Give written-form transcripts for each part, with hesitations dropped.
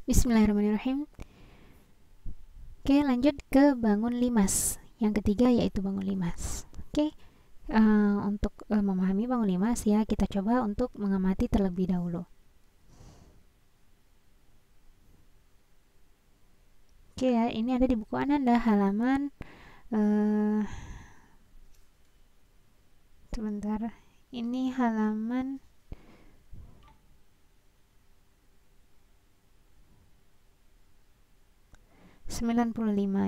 Bismillahirrahmanirrahim. Oke, lanjut ke bangun limas. Yang ketiga yaitu bangun limas. Oke, untuk memahami bangun limas ya, kita coba untuk mengamati terlebih dahulu. Oke ya, ini ada di buku Ananda halaman sebentar. Ini halaman 95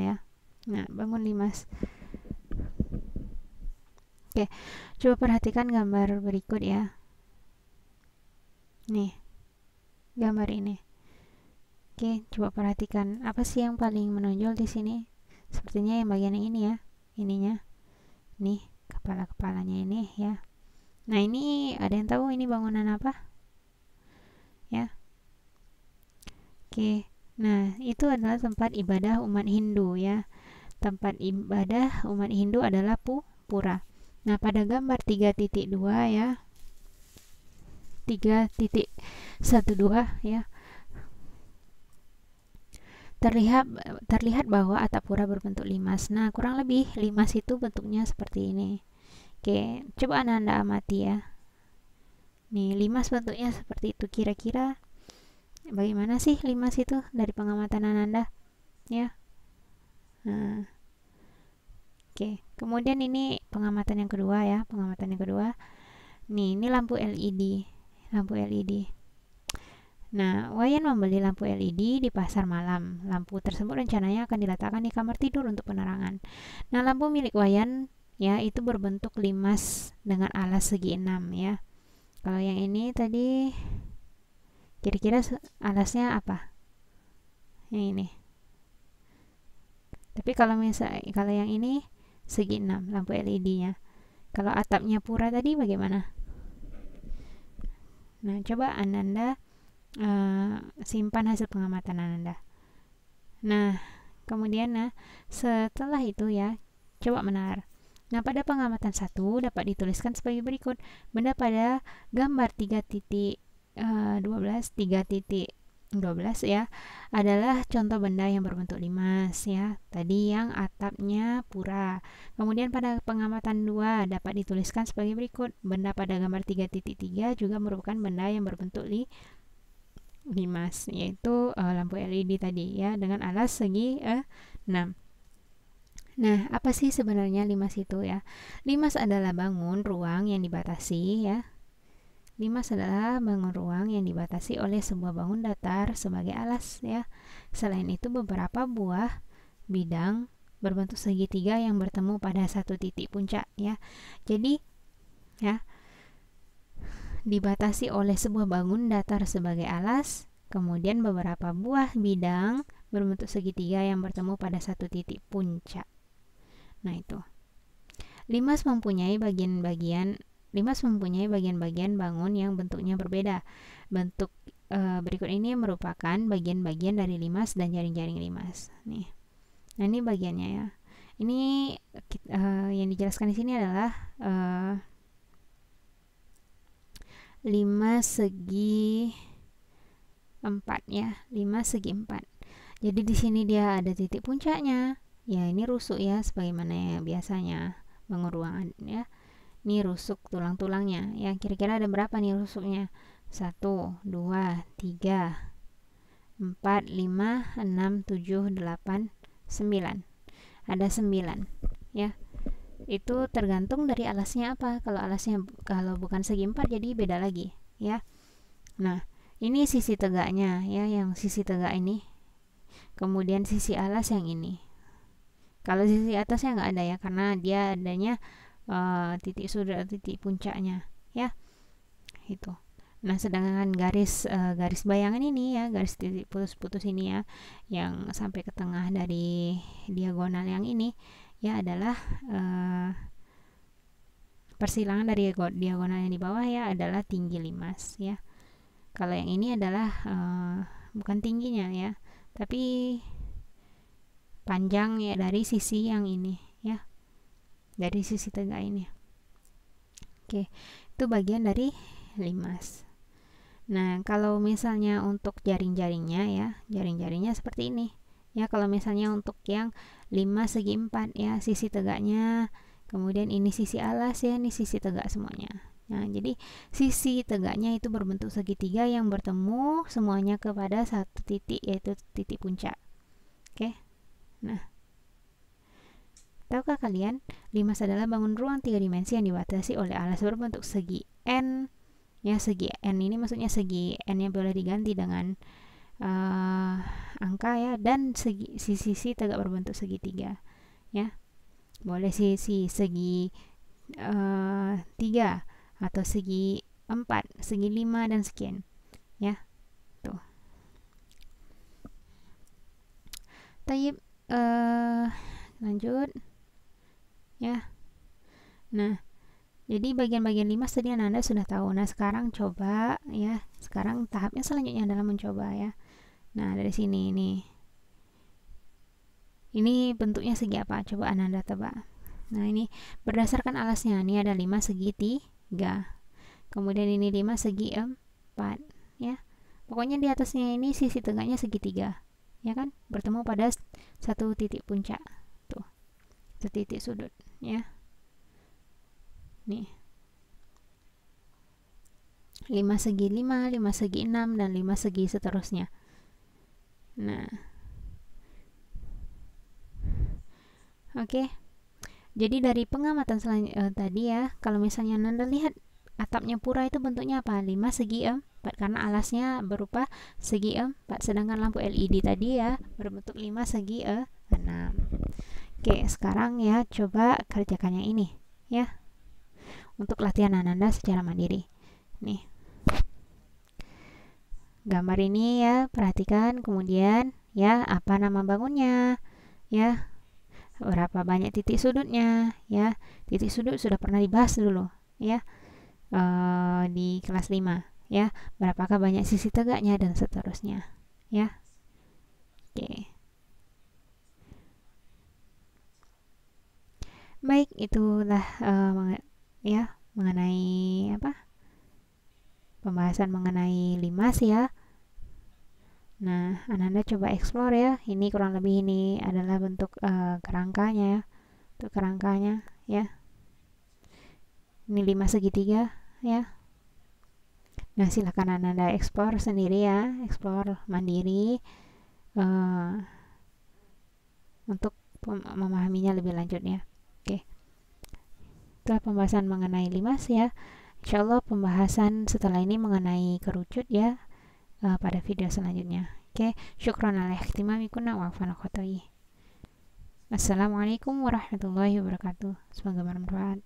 ya. Nah, bangun limas. Oke, coba perhatikan gambar berikut ya. Nih, gambar ini. Oke, coba perhatikan apa sih yang paling menonjol di sini? Sepertinya yang bagian yang ini ya, ininya. Nih, kepala-kepalanya ini ya. Nah, ini ada yang tahu ini bangunan apa? Ya. Oke. Nah, itu adalah tempat ibadah umat Hindu ya. Tempat ibadah umat Hindu adalah pura. Nah, pada gambar 3.2 ya. 3.12 ya. Terlihat bahwa atap pura berbentuk limas. Nah, kurang lebih limas itu bentuknya seperti ini. Oke, coba Anda amati ya. Nih, limas bentuknya seperti itu. Kira-kira bagaimana sih limas itu dari pengamatan Anda? Ya. Nah, oke. Kemudian ini pengamatan yang kedua ya. Pengamatan yang kedua. Nih, ini lampu LED. Lampu LED. Nah, Wayan membeli lampu LED di pasar malam. Lampu tersebut rencananya akan diletakkan di kamar tidur untuk penerangan. Nah, lampu milik Wayan ya itu berbentuk limas dengan alas segi 6 ya. Kalau yang ini tadi kira-kira alasnya apa? Yang ini. Tapi kalau yang ini segi 6 lampu LED-nya. Kalau atapnya pura tadi bagaimana? Nah, coba Anda simpan hasil pengamatan Anda. Nah, kemudian setelah itu ya, coba menalar. Nah, pada pengamatan 1 dapat dituliskan sebagai berikut. Benda pada gambar 3.12 ya adalah contoh benda yang berbentuk limas ya. Tadi yang atapnya pura. Kemudian pada pengamatan 2 dapat dituliskan sebagai berikut. Benda pada gambar 3.3 juga merupakan benda yang berbentuk limas, yaitu lampu LED tadi ya dengan alas segi 6. Nah, apa sih sebenarnya limas itu ya? Limas adalah bangun ruang yang dibatasi ya. Limas adalah bangun ruang yang dibatasi oleh sebuah bangun datar sebagai alas ya. Selain itu beberapa buah bidang berbentuk segitiga yang bertemu pada satu titik puncak ya. Jadi ya, dibatasi oleh sebuah bangun datar sebagai alas, kemudian beberapa buah bidang berbentuk segitiga yang bertemu pada satu titik puncak. Nah, itu. Limas mempunyai bagian-bagian bangun yang bentuknya berbeda. Bentuk berikut ini merupakan bagian-bagian dari limas dan jaring-jaring limas. Nih. Nah, ini bagiannya ya. Ini yang dijelaskan di sini adalah limas segi 4 ya, 5 segi 4. Jadi di sini dia ada titik puncaknya. Ya, ini rusuk ya sebagaimana yang biasanya bangun ruangan ya. Ini rusuk tulang-tulangnya. Ya, kira-kira ada berapa nih rusuknya? 1, 2, 3, 4, 5, 6, 7, 8, 9. Ada 9 ya. Itu tergantung dari alasnya apa. Kalau bukan segi 4 jadi beda lagi ya. Nah, ini sisi tegaknya ya, yang sisi tegak ini. Kemudian sisi alas yang ini. Kalau sisi atasnya nggak ada ya, karena dia adanya titik puncaknya ya. Itu. Nah, sedangkan garis bayangan ini ya, garis titik putus-putus ini ya, yang sampai ke tengah dari diagonal yang ini ya adalah persilangan dari diagonal yang di bawah ya adalah tinggi limas ya. Kalau yang ini adalah bukan tingginya ya, tapi panjang ya dari sisi yang ini ya, dari sisi tegak ini. Oke, itu bagian dari limas. Nah, kalau misalnya untuk jaring-jaringnya ya, jaring-jaringnya seperti ini. Ya, kalau misalnya untuk yang 5 segi 4 ya, sisi tegaknya, kemudian ini sisi alas ya, ini sisi tegak semuanya. Nah, jadi sisi tegaknya itu berbentuk segitiga yang bertemu semuanya kepada satu titik, yaitu titik puncak. Oke. Nah, tahukah kalian, limas adalah bangun ruang 3 dimensi yang dibatasi oleh alas berbentuk segi N. Ya, segi N ini maksudnya segi N-nya boleh diganti dengan angka ya, dan sisi tegak berbentuk segitiga ya. Boleh sisi segi 3 atau segi 4, segi 5 dan sekian ya. Tuh. Tayyib, lanjut ya. Nah, jadi bagian-bagian limas tadi Anda sudah tahu. Nah, sekarang coba ya. Sekarang tahapnya selanjutnya adalah mencoba ya. Nah, dari sini nih. Ini bentuknya segi apa? Coba Anda tebak. Nah, ini berdasarkan alasnya. Ini ada 5 segi 3. Kemudian ini 5 segi 4 ya. Pokoknya di atasnya ini sisi tegaknya segitiga. Ya kan? Bertemu pada satu titik puncak. Tuh. Satu titik sudut ya. Nih. 5 segi 5, 5 segi 6 dan 5 segi seterusnya. Nah. Oke. Jadi dari pengamatan tadi ya, kalau misalnya Anda lihat atapnya pura itu bentuknya apa? 5 segi 4 karena alasnya berupa segi 4, sedangkan lampu LED tadi ya berbentuk 5 segi 6. Oke, sekarang ya coba kerjakannya ini ya. Untuk latihan Anda secara mandiri. Nih. Gambar ini ya, perhatikan, kemudian ya apa nama bangunnya ya, berapa banyak titik sudutnya ya. Titik sudut sudah pernah dibahas dulu ya, di kelas 5 ya. Berapakah banyak sisi tegaknya dan seterusnya ya. Oke. Baik, itulah ya mengenai apa, pembahasan mengenai limas ya. Nah, Ananda coba explore ya. Ini kurang lebih ini adalah bentuk kerangkanya ya. Untuk kerangkanya ya. Ini 5 segitiga ya. Nah, silahkan Ananda explore sendiri ya. Explore mandiri untuk memahaminya lebih lanjut ya. Oke. Itulah pembahasan mengenai limas ya. Insyaallah pembahasan setelah ini mengenai kerucut ya pada video selanjutnya. Oke, syukran ala ihtimamikunna wa afwan khotoyi. Assalamualaikum warahmatullahi wabarakatuh. Semoga bermanfaat.